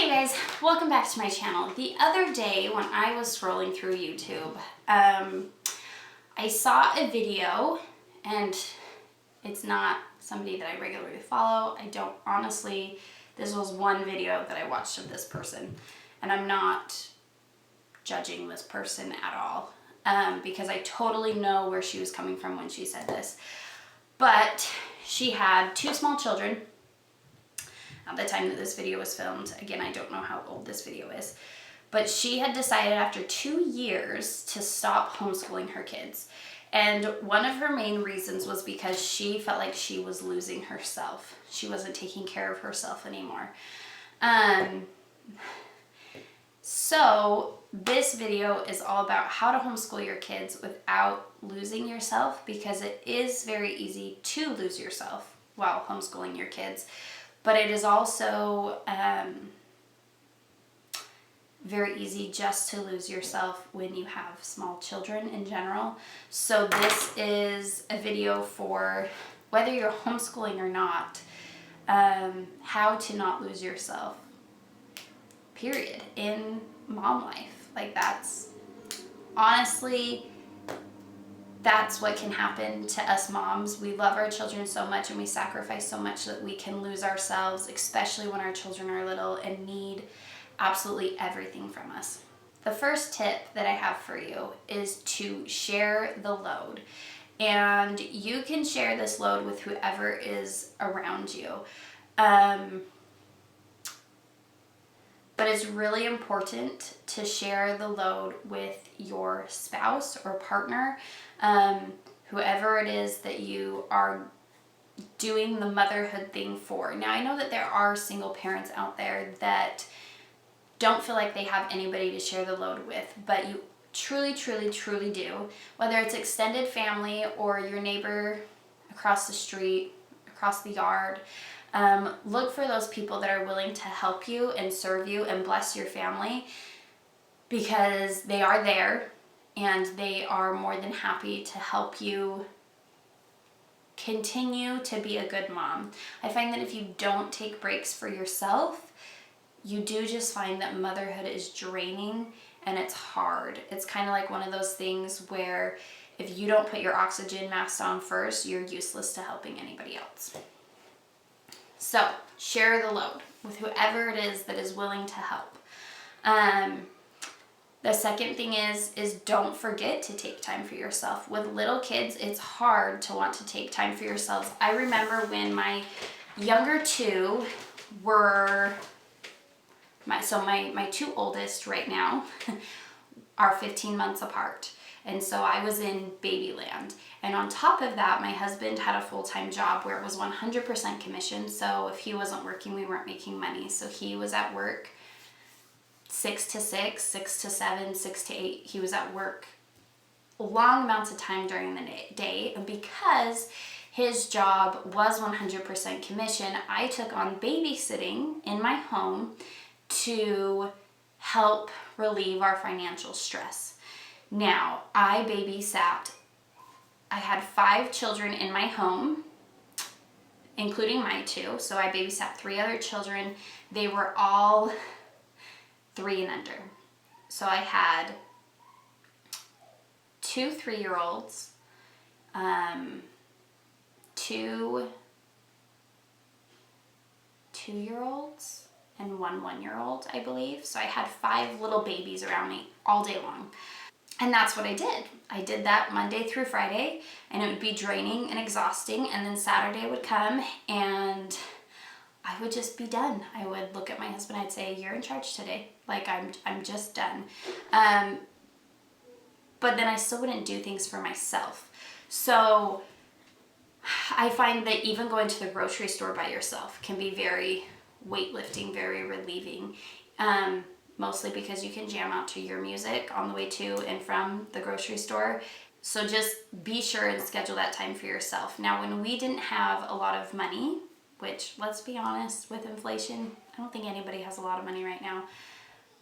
guys, welcome back to my channel. The other day when I was scrolling through YouTube, I saw a video, and it's not somebody that I regularly follow. I don't honestly, this was one video that I watched of this person, and I'm not judging this person at all because I totally know where she was coming from when she said this. But she had two small children at the time that this video was filmed. Again, I don't know how old this video is, but she had decided after 2 years to stop homeschooling her kids. And one of her main reasons was because she felt like she was losing herself. She wasn't taking care of herself anymore. So this video is all about how to homeschool your kids without losing yourself, because it is very easy to lose yourself while homeschooling your kids. But it is also very easy just to lose yourself when you have small children in general. So this is a video for whether you're homeschooling or not, how to not lose yourself, period, in mom life. Like that's what can happen to us moms. We love our children so much and we sacrifice so much that we can lose ourselves, especially when our children are little and need absolutely everything from us. The first tip that I have for you is to share the load. And you can share this load with whoever is around you. But it's really important to share the load with your spouse or partner, whoever it is that you are doing the motherhood thing for. Now, I know that there are single parents out there that don't feel like they have anybody to share the load with, but you truly, truly, truly do. Whether it's extended family or your neighbor across the street, across the yard, look for those people that are willing to help you and serve you and bless your family, because they are there and they are more than happy to help you continue to be a good mom. I find that if you don't take breaks for yourself, you do just find that motherhood is draining and it's hard. It's kind of like one of those things where if you don't put your oxygen mask on first, you're useless to helping anybody else. So share the load with whoever it is that is willing to help. The second thing is don't forget to take time for yourself. With little kids, it's hard to want to take time for yourselves. I remember when my younger two were, my two oldest right now are 15 months apart. And so I was in baby land. And on top of that, my husband had a full-time job where it was 100% commission. So if he wasn't working, we weren't making money. So he was at work 6 to 6, 6 to 7, 6 to 8. He was at work long amounts of time during the day. And because his job was 100% commission, I took on babysitting in my home to help relieve our financial stress. Now, I babysat. I had 5 children in my home, including my 2. So I babysat 3 other children. They were all 3 and under. So I had 2 3-year-olds, 2 2-year-olds, and 1 1-year-old, I believe. So I had 5 little babies around me all day long. And that's what I did. I did that Monday through Friday, and it would be draining and exhausting. And then Saturday would come and I would just be done. I would look at my husband, I'd say, "You're in charge today. Like I'm just done." But then I still wouldn't do things for myself. So I find that even going to the grocery store by yourself can be very weightlifting, very relieving. Mostly because you can jam out to your music on the way to and from the grocery store. So just be sure and schedule that time for yourself. Now, when we didn't have a lot of money, which, let's be honest, with inflation, I don't think anybody has a lot of money right now,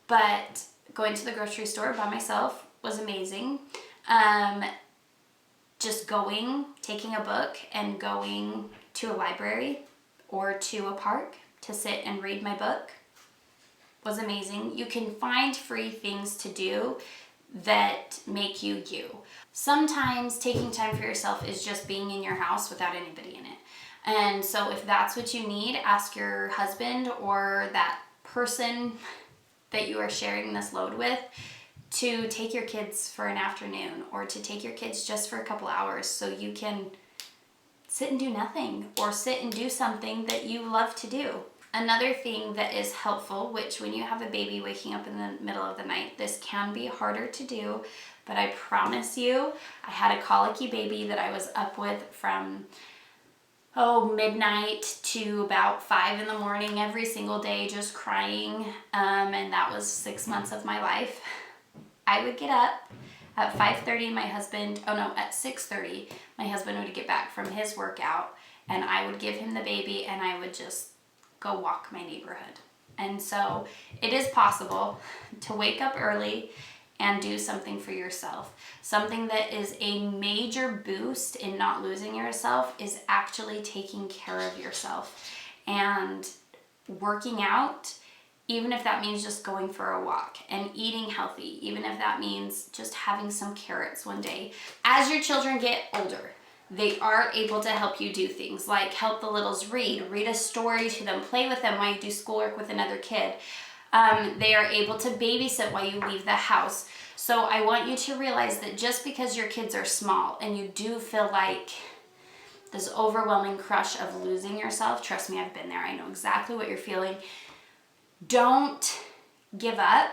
but going to the grocery store by myself was amazing. Just going, taking a book and going to a library or to a park to sit and read my book was amazing. You can find free things to do that make you you. Sometimes taking time for yourself is just being in your house without anybody in it. And so if that's what you need, ask your husband or that person that you are sharing this load with to take your kids for an afternoon, or to take your kids just for a couple hours so you can sit and do nothing, or sit and do something that you love to do. Another thing that is helpful, which when you have a baby waking up in the middle of the night, this can be harder to do, but I promise you, I had a colicky baby that I was up with from midnight to about 5 in the morning every single day, just crying, and that was 6 months of my life. I would get up at 5:30, at 6:30, my husband would get back from his workout, and I would give him the baby, and I would just go walk my neighborhood. And so it is possible to wake up early and do something for yourself. Something that is a major boost in not losing yourself is actually taking care of yourself and working out, even if that means just going for a walk, and eating healthy, even if that means just having some carrots one day. As your children get older, they are able to help you do things like help the littles read a story to them, play with them while you do schoolwork with another kid. They are able to babysit while you leave the house. So I want you to realize that just because your kids are small and you do feel like this overwhelming crush of losing yourself, trust me, I've been there. I know exactly what you're feeling. Don't give up,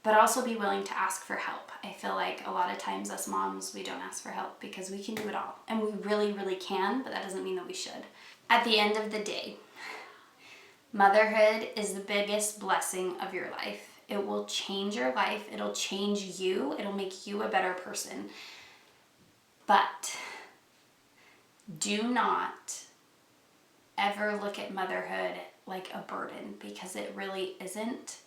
but also be willing to ask for help. I feel like a lot of times us moms, we don't ask for help because we can do it all. And we really, really can, but that doesn't mean that we should. At the end of the day, motherhood is the biggest blessing of your life. It will change your life. It'll change you. It'll make you a better person. But do not ever look at motherhood like a burden, because it really isn't.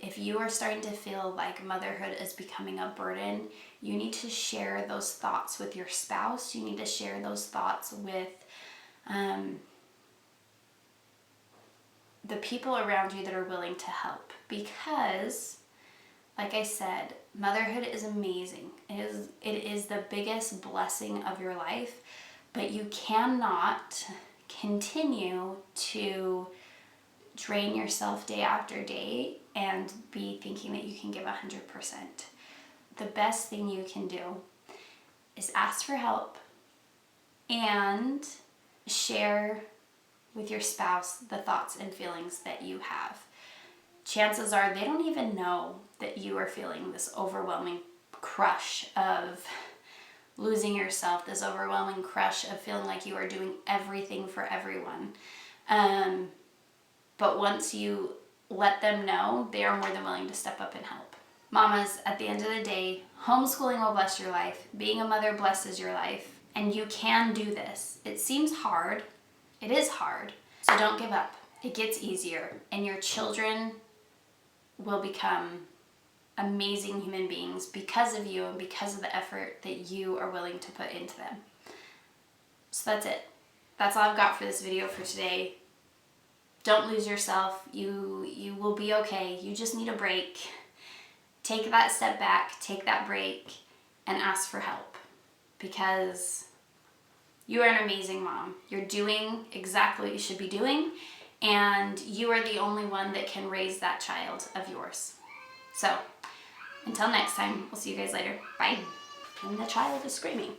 If you are starting to feel like motherhood is becoming a burden, you need to share those thoughts with your spouse. You need to share those thoughts with the people around you that are willing to help, because like I said, motherhood is amazing. It is the biggest blessing of your life, but you cannot continue to drain yourself day after day and be thinking that you can give 100%. The best thing you can do is ask for help and share with your spouse the thoughts and feelings that you have. Chances are they don't even know that you are feeling this overwhelming crush of losing yourself, this overwhelming crush of feeling like you are doing everything for everyone. But once you let them know, they are more than willing to step up and help. Mamas, at the end of the day, homeschooling will bless your life. Being a mother blesses your life. And you can do this. It seems hard. It is hard. So don't give up. It gets easier. And your children will become amazing human beings because of you and because of the effort that you are willing to put into them. So that's it. That's all I've got for this video for today. Don't lose yourself. You will be okay. You just need a break. Take that step back, take that break, and ask for help, because you are an amazing mom. You're doing exactly what you should be doing, and you are the only one that can raise that child of yours. So until next time, we'll see you guys later. Bye. And the child is screaming.